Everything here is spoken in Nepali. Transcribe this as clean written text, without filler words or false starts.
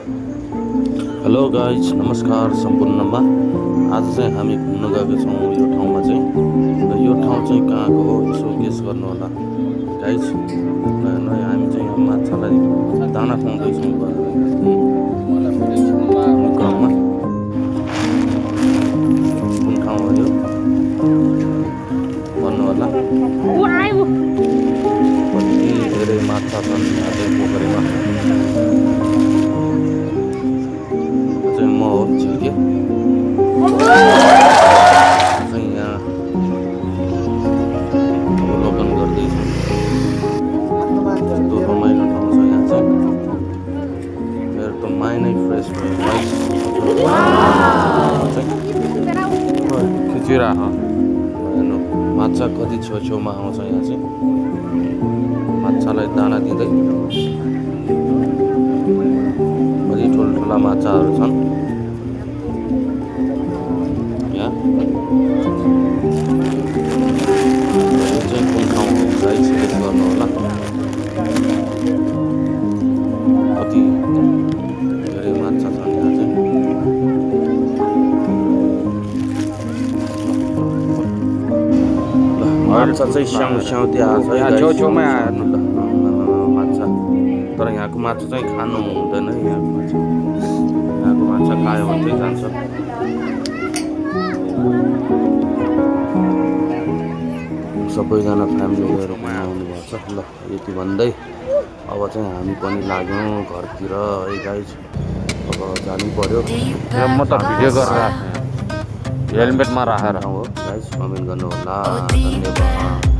हेलो गाइज, नमस्कार सम्पूर्णमा। आज चाहिँ हामी घुम्न गएका छौँ यो ठाउँमा चाहिँ। र यो ठाउँ चाहिँ कहाँको हो यसो गेस गर्नु होला गाइज। हामी चाहिँ यहाँ माछालाई दाना खुवाउँदैछौँ क्रममा। कुन ठाउँ हो यो भन्नु होला। कति धेरै माछा छन् यहाँ चाहिँ पोखरीमा। चाहिँ म हो झिल्के चाहिँ यहाँ अवलोकन गर्दैछु। कस्तो रमाइलो ठाउँ छ यहाँ चाहिँ। मेरो त माइन्ड नै फ्रेस भयो। खिचिरहेको हेर्नु माछा कति छेउछेउमा आउँछ यहाँ चाहिँ। माछालाई दाना दिँदै कति ठुल्ठुला माछाहरू छन् यहाँ। यो चाहिँ कुन ठाउँ हो गाइस गेस गर्नु होला। कति धेरै माछा छन् यहाँ चाहिँ। माछा चाहिँ स्याउस्याउती आएको छ यहाँ छेउछेउमै आयो। हेर्नु ल माछा। तर यहाँको माछा चाहिँ खानु हुँदैन। यहाँको माछा खायो भने चाहिँ जान्छ। सबैजना फ्यामिलीहरू आउनु भएको छ। ल यति भन्दै अब चाहिँ हामी पनि लाग्यौँ घरतिर है गाइज। अब जानु पर्यो। म त भिडियो गरेर हेलमेटमा राखेर हो गाइज। कमेन्ट गर्नु होला। धन्यवाद।